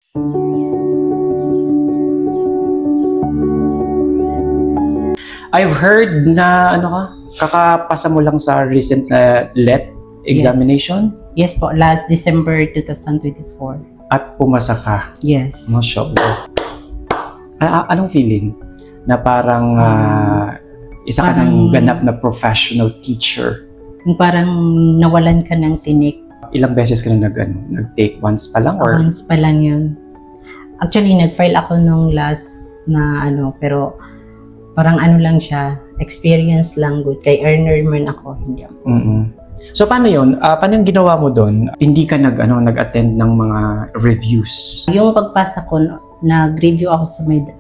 I've heard na kakapasa mo lang sa recent na LET examination? Yes po, last December 2024. At pumasa ka? Yes. Mashallah. Anong feeling? Na parang isa ka ng ganap na professional teacher? Yung parang nawalan ka ng tinik. Ilang beses ka na nag-take? Once pa lang? Or? Once pa lang yun. Actually, nag-file ako nung last na pero parang lang siya, experience lang good. Kay earner man ako, hindi ako. So paano yun? Paano yung ginawa mo doon? Hindi ka nag-attend ng mga reviews? Yung pagpasa ko, nag-review ako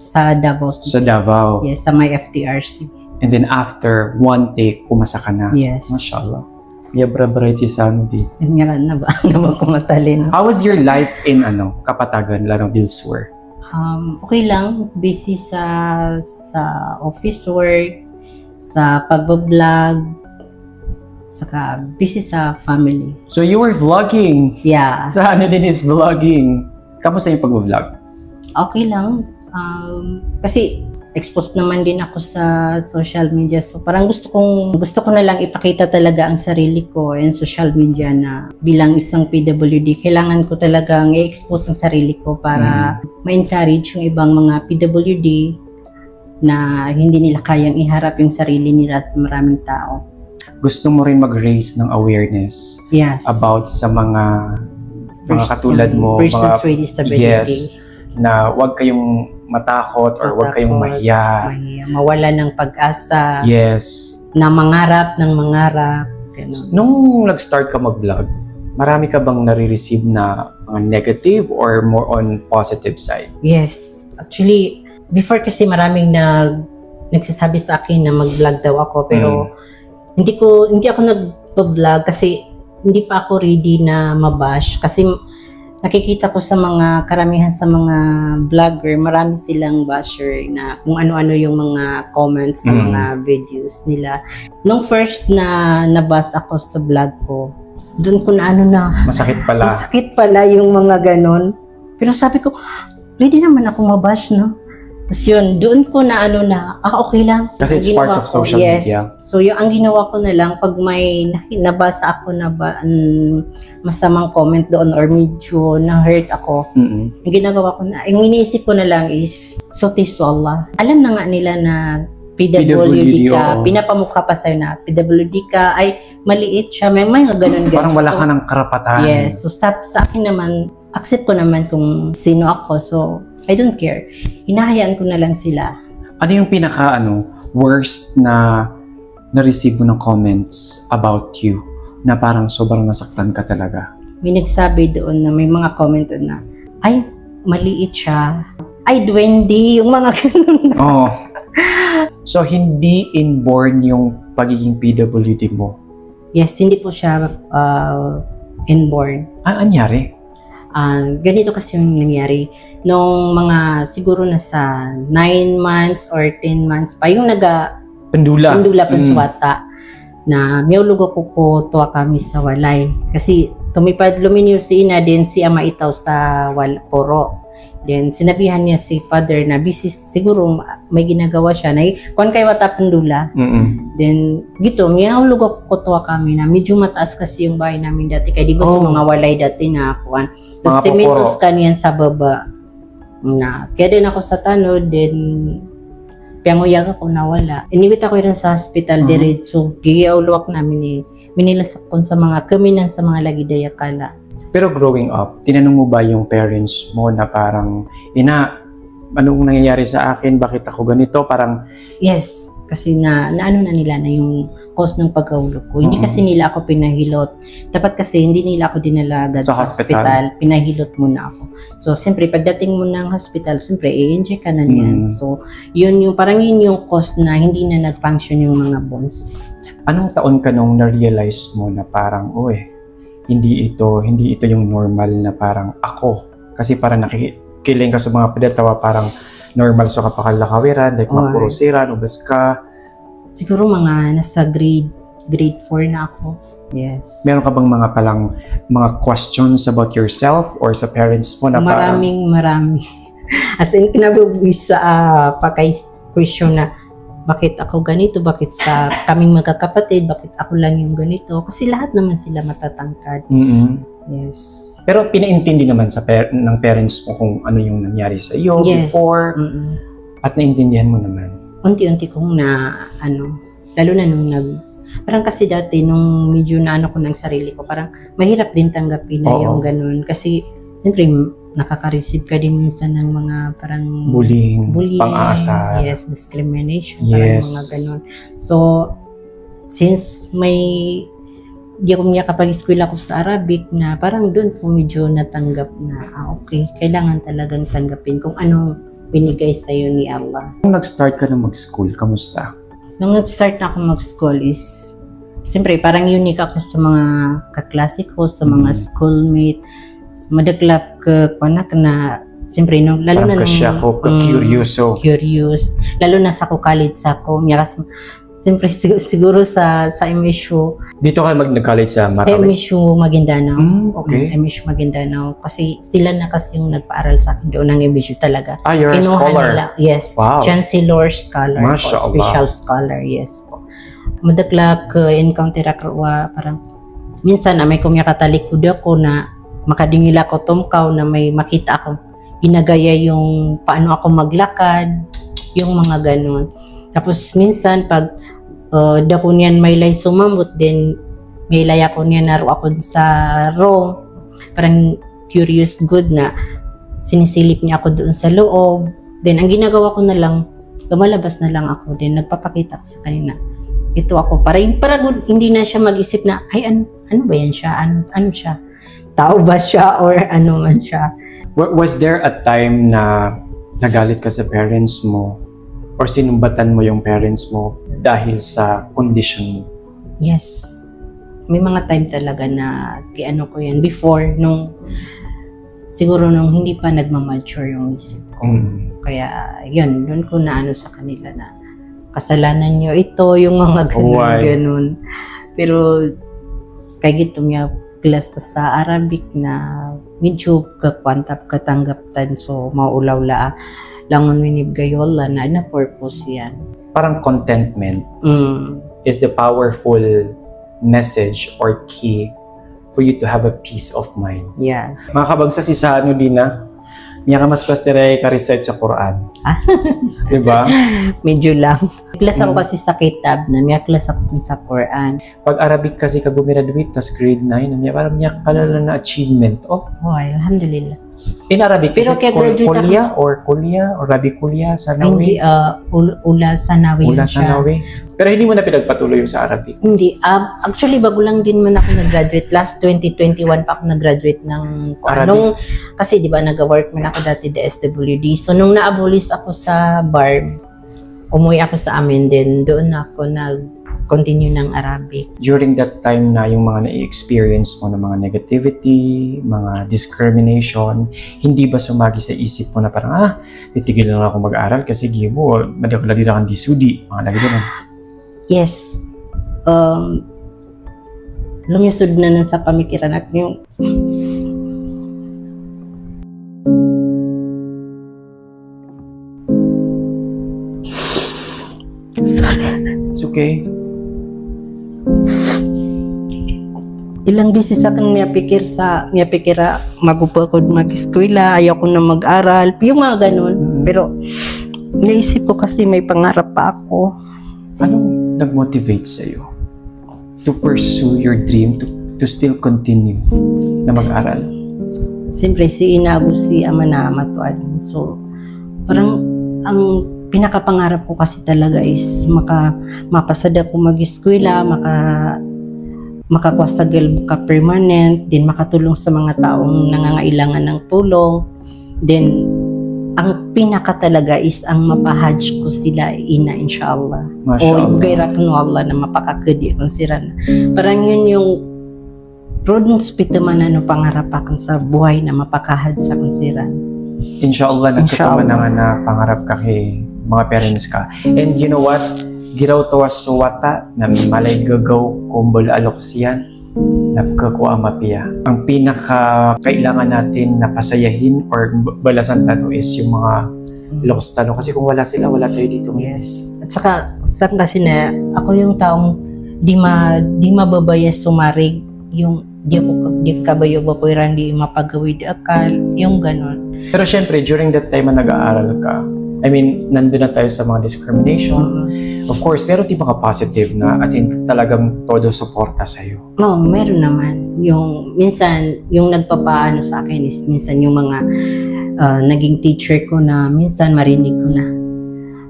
sa Davao City. Sa Davao? Yes, sa may FTRC. And then after one take, pumasa ka na? Yes. Mashallah. Yabra-bright si Sanu dito. Ngayon na ba? Naman kumatalin. How was your life in Kapatagan, Larong Dilswer? Okay lang. Busy sa office work, sa pag-vlog, saka busy sa family. So you were vlogging? Yeah. Sa din is vlogging. Kamusta yung pag-vlog? Okay lang. Kasi exposed naman din ako sa social media. So parang gusto ko na lang ipakita talaga ang sarili ko in social media na bilang isang PWD, kailangan ko talagang i-expose ang sarili ko para ma-encourage yung ibang mga PWD na hindi nila kayang iharap yung sarili nila sa maraming tao. Gusto mo rin mag-raise ng awareness about sa mga katulad mo, persons with disability. Yes, na huwag kayong matakot or huwag kayong mahiya. Mawala ng pag-asa. Yes. Na mangarap ng mangarap. Nung nag-start ka mag-vlog, marami ka bang nare-receive na mga negative or more on positive side? Yes. Actually, before kasi maraming nagsasabi sa akin na mag-vlog daw ako, pero hindi ako nag-vlog kasi hindi pa ako ready na mabash. Kasi nakikita ko sa mga karamihan sa mga vlogger, marami silang basher na kung ano-ano yung mga comments sa mga videos nila. Nung first na nabas ako sa vlog ko, doon ko na masakit pala. Masakit pala yung mga ganon. Pero sabi ko, ready naman ako mabash, no? Tapos yun, doon ko na okay lang. Kasi it's part of social media. So yung ang ginawa ko na lang, pag may nabasa ako na masamang comment doon or medyo na-hurt ako, ang ginagawa ko na, yung iniisip ko na lang is, sotiswallah. Alam na nga nila na PWD ka, pinapamukha pa sa'yo na PWD ka, ay maliit siya, may mga ganun. Parang wala ka ng karapatan. Yes, so sa akin naman, accept ko naman kung sino ako, so I don't care. Hinahayaan ko na lang sila. Ano yung pinaka worst na na-receive mo ng comments about you na parang sobrang nasaktan ka talaga? May nagsabi doon na may mga comment doon na, ay, maliit siya. Ay, duwende, yung mga ganun. Oh. So, hindi inborn yung pagiging PWD mo? Yes, hindi po siya inborn. Anyari? Ganito kasi yung nangyari. Nung mga siguro nasa 9 months or 10 months pa, yung Pendula Pensuata, na miulugo ko tuwa kami sa walay. Kasi tumipad luminyo si ina din si ama itaw sa poro. Then sinabihan niya si father na busy, siguro may ginagawa siya na kuan kay wata pendula. Then gito miulugo ko tuwa kami na medyo mataas kasi yung bahay namin dati kay di ba sa mga walay dati na kuan. Tapos simentos kaniyan sa baba. Na kaya din ako sa tanod, then piyanguyag ako nawala. Inibit ako rin sa hospital diretso. Giyauluwak namin minilasakon sa mga kaminan sa mga lagi dayakala. Pero growing up, tinanong mo ba yung parents mo na parang, anong nangyayari sa akin? Bakit ako ganito? Parang yes, kasi na nila na yung cause ng pagkahulog ko. Hindi kasi nila ako pinahilot. Dapat kasi hindi nila ako dinala sa hospital. Pinahilot muna ako. So, siyempre, pagdating mo ng hospital, siyempre, i-inject ka na niyan. So, yun yung cause na hindi na nag-function yung mga bones. Anong taon ka nung na-realize mo na parang, hindi ito yung normal na parang ako? Kasi parang nakikiling ka sa mga pedatawa, parang normal so kapakalakawiran, like mapurusiran, ubas ka. Siguro mga nasa grade 4 na ako. Yes. Meron ka bang mga questions about yourself or sa parents mo na Marami. As in, kinabubuwis sa question na bakit ako ganito, bakit sa kaming magkakapatid, bakit ako lang yung ganito. Kasi lahat naman sila matatangkad. Yes. Pero pinaintindi naman ng parents mo kung ano yung nangyari sa iyo before. At naintindihan mo naman. Unti-unti kong lalo na nung parang kasi dati nung medyo na ko ng sarili ko, parang mahirap din tanggapin na yung ganun. Kasi siyempre nakaka-receive ka din minsan ng mga parang bullying, pang-aasar. Yes, discrimination, parang mga ganun. So, since di ako kapag-eskwela ko sa Arabic na parang doon po medyo natanggap na, okay, kailangan talagang tanggapin kung anong binigay sa'yo ni Allah. Nung nag-start ka na mag-school, kamusta? Nung nag-start na ako mag-school is, siyempre parang unique ako sa mga kaklase ko, sa mga schoolmate. Madaklap na siyempre lalo parang na nung curious lalo na sa college ako kasi siyempre siguro sa MSU dito ka nag-college sa Marawi? MSU Maguindanao. Okay. MSU Maguindanao kasi sila na kasi yung nagpaaral sa akin doon ng MSU talaga. You're a scholar? Nila, yes. Wow. Chancellor Scholar po, special scholar, yes po. Madaklap encounter ako parang minsan may kumya katalikod ako na makadingil ako tumkaw na may makita ako ginagaya yung paano ako maglakad, yung mga ganun. Tapos minsan pag dako niyan may lay sumamot din may lay ako niyan naro ako sa room, parang curious good na sinisilip niya ako doon sa loob. Then ang ginagawa ko na lang, lumalabas na lang ako din, nagpapakita ko sa kanina. Ito ako, para hindi na siya mag-isip na ay ano ba yan siya, ano siya, tao ba siya or ano man siya. Was there a time na nagalit ka sa parents mo or sinumbatan mo yung parents mo dahil sa condition mo? Yes. May mga time talaga na ko yan before siguro nung hindi pa nagmamature yung isip ko. Kaya yun, doon ko na sa kanila na kasalanan nyo ito, yung mga ganun. Pero kay gito niya class sa Arabic na medyo katanggaptan so maulaw langon winib gayola na purpose yan. Parang contentment is the powerful message or key for you to have a peace of mind. Yes. Mga kabagsa si Sano Dina, niya ka mas pastere ka-recite sa Quran. Diba? Medyo lang. Class ako kasi sa kitab na may class ako sa Quran. Pag Arabic kasi ka gumraduate tas grade 9, parang niya kalala na achievement. Alhamdulillah. In Arabic, pero kaya graduate kuliah or Rabi kuliah Sanawi? Hindi, Ula Sanawi. Ula Sanawi. Pero hindi mo na pinagpatuloy yung sa Arabic? Hindi. Actually, bago lang din man ako nag-graduate. Last 2021 pa ako nag-graduate ng Arabic. Kasi di ba nag-work man ako dati the SWD. So nung na-abolish ako sa BARB, umuwi ako sa amin din. Doon ako nag-continue ng Arabic. During that time na yung mga na-experience mo ng mga negativity, mga discrimination, hindi ba sumagi sa isip mo na parang, titigil lang ako mag-aral kasi gibo, madi ako lagi na di sudi, mga lagi naman? Yes. Lumisod na sa pamikiran at yung It's okay. Ilang beses akin may pikira magupo ko mag-eskwela, ayaw ko na mag-aral, yung mga ganun. Pero naisip ko kasi may pangarap pa ako. Anong nag-motivate sa'yo to pursue your dream, to still continue na mag-aral? Siyempre si Inago, si Ama na matuad. So parang ang pinakapangarap ko kasi talaga is mapasada ko mag-eskwela, makakwasagel ka permanent, din makatulong sa mga taong nangangailangan ng tulong. Then ang pinaka talaga is ang mapahaj ko sila inshallah. O ibigay no Allah na mapakakadi kung siran. Parang yun yung prudence pitaman pangarap akan sa buhay na mapakahad sa kansiran. Inshallah, nagkatuman naman na pangarap ka kay mga parents ka. And you know what? Giraw tawas suwata na malay gagaw kumbol alok siyan. nagkakuha mapia. Ang pinaka kailangan natin na pasayahin or balasan tano is yung mga lost tano. Kasi kung wala sila, wala tayo dito. Yes. At saka, kasi na, ako yung taong di mababaya sumarig. Yung di kabayo ba ko di mapagawid akal. Yung ganon. Pero syempre, during that time na nag-aaral ka, I mean, nandun na tayo sa mga discrimination. Of course, meron din mga positive na as in talagang todo suporta sa'yo. Oo, meron naman. Yung minsan, yung nagpapaano sa akin is minsan yung mga naging teacher ko na minsan marinig ko na,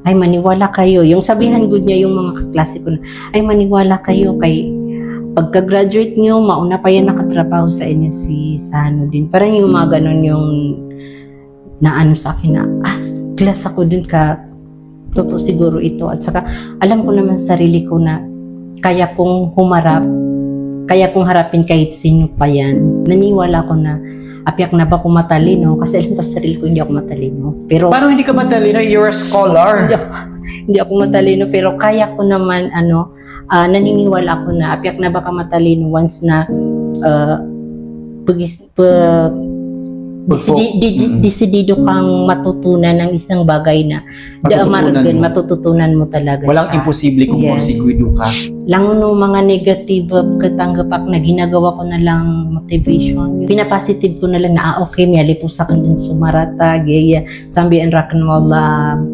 ay maniwala kayo. Yung sabihan good niya yung mga kaklase ko na, ay maniwala kayo kay pagka-graduate nyo, mauna pa yan nakatrabaho sa inyo si Sano din. Parang yung mga ganun yung naano sa akin na, class ako dun ka, totoo siguro ito. At saka, alam ko naman sarili ko na kaya kong harapin kahit sino pa yan. Naniwala ko na, apyak na ba ako matalino? Kasi alam ko sa sarili ko, hindi ako matalino. Pero, paano hindi ka matalino? You're a scholar. Hindi ako matalino, pero kaya ko naman, naniniwala ako na apyak na baka matalino once na desidido kang matutunan ng isang bagay na matututunan mo talaga. Walang imposible kung porsigwido ka. Lang no mga negative katanggapak na ginagawa ko na lang motivation. Pinapositive ko na lang na okay, may alipo sa akin din sumarata, gaya, sambi and rock and roll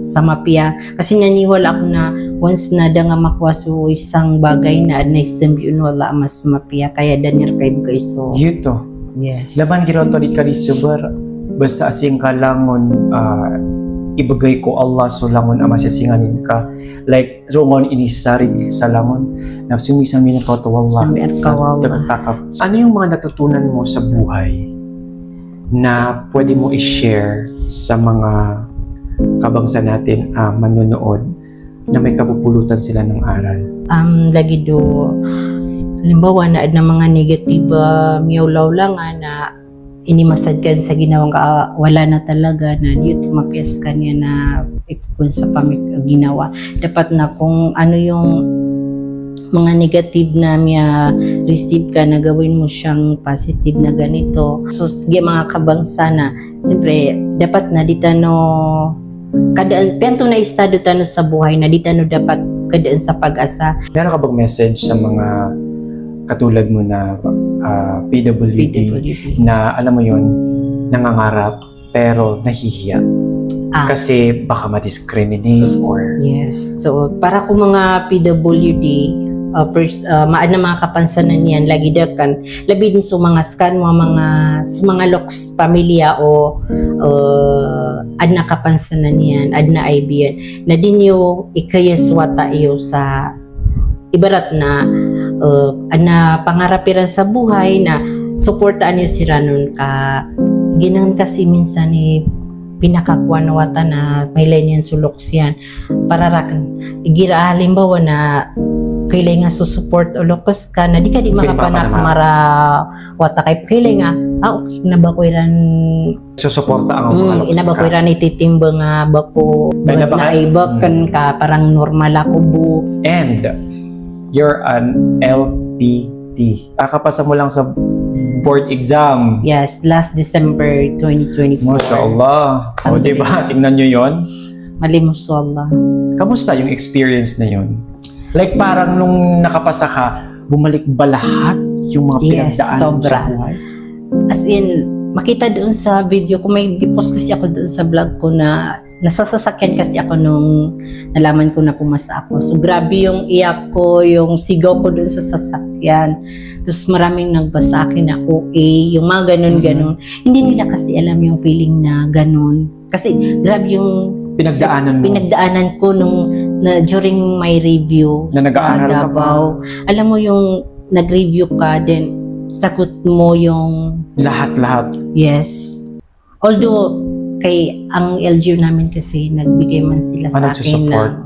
sa mapia. Kasi naniwala ako na once na nga makuha so isang bagay na sambi wala mas mapia. Kaya danir kay guys. So, Yuto. yes. Laban ginoto di kalisubar, basta asing ka langon, ibagay ko Allah so langon ang masisinganin ka. Like, rungon inisarig sa langon, na sumisan minakaw to Allah sa takap. Ano yung mga natutunan mo sa buhay na pwede mo i-share sa mga kabangsa natin manonood na may kapupulutan sila ng aral? Lagi do, halimbawa na mga negative miyawlaw lang na inimasad ka sa ginawang wala na talaga na dito mapiyas ka niya na ipukun sa ginawa. Dapat na kung ano yung mga negative na receive ka na gawin mo siyang positive na ganito. So sige mga kabangsa na siyempre dapat na ditano kadaan pento na estado tano sa buhay na ditano dapat kadaan sa pag-asa. Meron ka bang message sa mga katulad mo na PWD na alam mo yon nangangarap pero nahihiya kasi baka ma-discriminate or yes. So para ko mga PWD maan na mga kapansanan yan lagi dakan labi din sa mga scan mga loks pamilya o ad na kapansanan yan ad na IB yan na din yung ikayaswata iyo sa ibarat na pangarapiran sa buhay na suportaan niyo si Ranon ka ginang kasi minsan pinakakuha na wata na may line yan sulok siyan para rakan igira halimbawa na kailay nga susuport o lokos ka na di ka di makapanak mara wata kailay nga okay na ba ko iran susuporta ang mga lokos ina ba ko iran ititimba nga ba ko na ibakan ka parang normal ako bu and you're an LPT. Kakapasa mo lang sa board exam. Yes, last December 2024. MashaAllah. O diba? Tingnan nyo yun. Malimos Allah. Kamusta yung experience na yun? Like parang nung nakapasa ka, bumalik ba lahat yung mga pinagdaan mo sa buhay? As in, makita doon sa video ko, may post kasi ako doon sa vlog ko na nasasasakyan kasi ako nung nalaman ko na pumasa ako. So grabe yung iyak ko, yung sigaw ko dun sa sasakyan. Tapos maraming nagbasa akin na OA, yung mga ganun-ganun. Hindi nila kasi alam yung feeling na ganun. Kasi grabe yung pinagdaanan ko nung during my review na sa Davao. Alam mo yung nag-review ka, then sagot mo yung lahat-lahat. Yes. Although kay ang LGU namin kasi nagbigay man sila sa akin na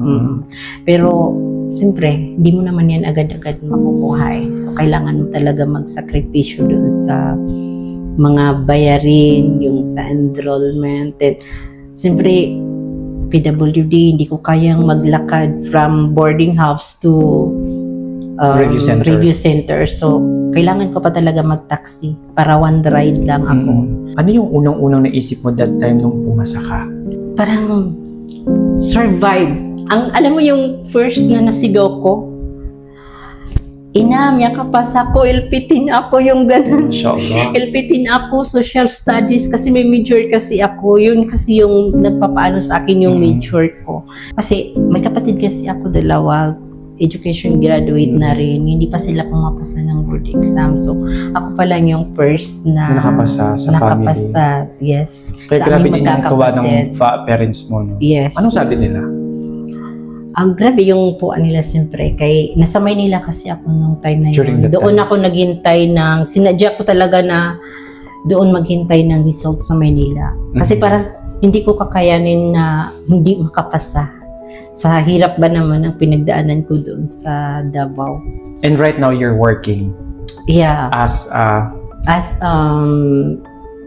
pero siyempre hindi mo naman yan agad-agad makukuha so kailangan mo talaga magsakripisyo doon sa mga bayarin yung sa enrollment and siyempre PWD hindi ko kayang maglakad from boarding house to review center so kailangan ko pa talaga mag-taxi para one ride lang ako. Ano yung unang-unang naisip mo that time nung pumasa ka? Parang survive. Alam mo yung first na nasigaw ko, inamya ka pa sa ko, ilpitin ako yung ganun. Inshallah. Ilpitin ako, social studies, kasi may major kasi ako. Yun kasi yung nagpapaano sa akin yung major ko. Kasi may kapatid kasi ako, dalawa, education graduate na rin. Hindi pa sila pumapasa ng board exam. So, ako pa lang yung first na nakapasa sa nakapasa, family. yes. Kaya grabe din yung tuwa ng parents mo, no? Yes. Anong sabi nila? Ang grabe yung tuwa nila siyempre. Kay nasa Maynila kasi ako nung time na yun. During Doon time. ako naghintay ng, sinadya ko talaga na doon maghintay ng result sa Maynila. Kasi parang hindi ko kakayanin na hindi makapasa. Sa hirap ba naman ang pinagdaanan ko doon sa Davao. And right now, you're working Yeah. as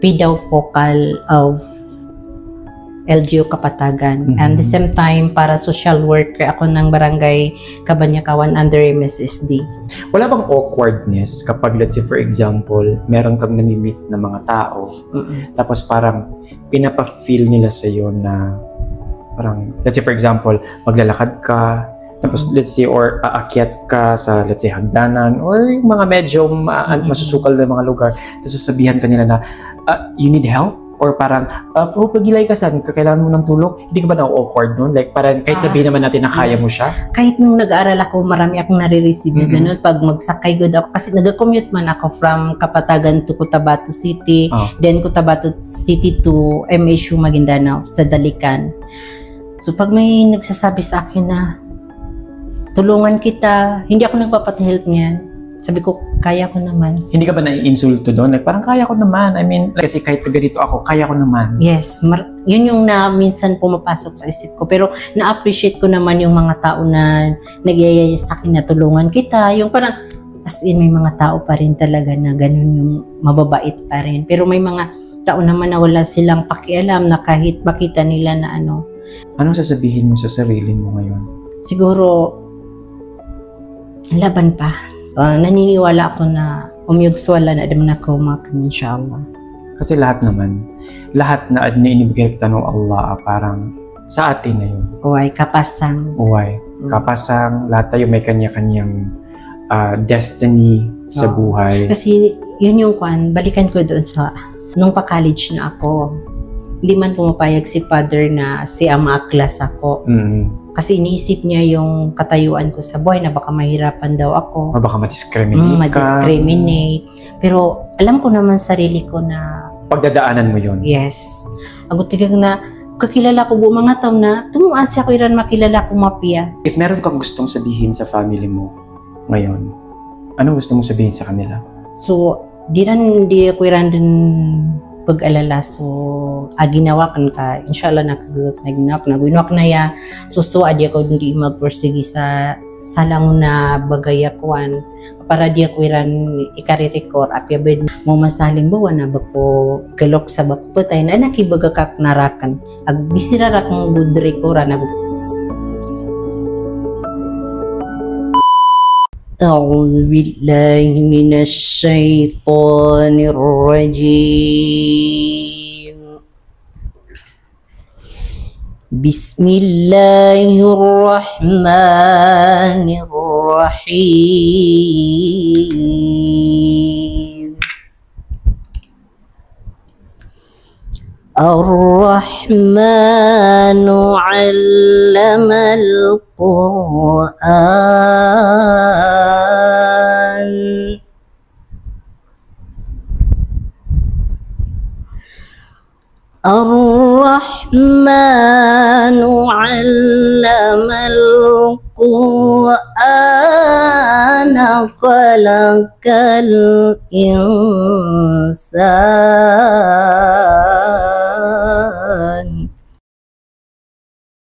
PDAW focal of LGU Kapatagan. And the same time, para social worker ako ng Barangay Kabanyakawan under MSSD. Wala bang awkwardness kapag, let's say for example, meron kang nami-meet na mga tao, tapos parang pinapa-feel nila sa'yo na parang, let's say for example, maglalakad ka, tapos let's say, or aakyat ka sa, let's say, hagdanan, or yung mga medyo masusukal na mga lugar, tapos sasabihan ka nila na, you need help? Or parang, pagilay ka saan, kailangan mo ng tulong, hindi ka ba na-awkward nun? Like parang kahit sabihin naman natin na kaya mo siya? Kahit nung nag-aaral ako, marami akong nare-receive na ganun. Pag magsakay good ako, kasi nag-commute man ako from Kapatagan to Cotabato City, then Cotabato City to MSU Maguindanao sa Dalican. So pag may nagsasabi sa akin na, tulungan kita, hindi ako nagpapat-help niyan. Sabi ko, kaya ko naman. Hindi ka ba nai-insulto doon? Like, parang kaya ko naman. I mean, kasi kahit ganito ako, kaya ko naman. Yes, yun yung na minsan pumapasok sa isip ko. Pero na-appreciate ko naman yung mga tao na nagyayaya sa akin na tulungan kita. Yung parang, as in, may mga tao pa rin talaga na ganun yung mababait pa rin. Pero may mga tao naman na wala silang pakialam na kahit makita nila na ano. Anong sasabihin mo sa sarili mo ngayon? Siguro, laban pa. Naniniwala ako na umyugswala na naman ako makan, inshallah. Kasi lahat na inibigay kita ng Allah, parang sa atin na yun. Uway, kapasang. Kapasang, lahat tayo may kanya-kanyang destiny sa buhay. Kasi yun yung balikan ko doon sa, nung pa-college na ako, hindi man pumapayag si father na si ama-aklas ako. Kasi iniisip niya yung katayuan ko sa buhay na baka mahirapan daw ako. O baka ma-discriminate ka. Ma-discriminate. Pero alam ko naman sarili ko na pagdadaanan mo yun. Yes. Agot tigang na kakilala ko mga tao na tumuan siya ko iran makilala ko mapia. If meron kang gustong sabihin sa family mo ngayon, anong gusto mong sabihin sa kanila? So, di ako iran din pag-alala. So, ginawa kan ka, inshallah nagwinwak na ya. So, adi ako hindi magpursigi sa salang na bagay akuan para di ako iran ikarirecord apya bed mo masaling bawa na bako galok sa bakputay na nakibaga kak narakan ag bisirara kong good record na أعوذ بالله من الشيطان الرجيم بسم الله الرحمن الرحيم الرحمن علم القرآن الرحمن علم القرآن خلق الإنسان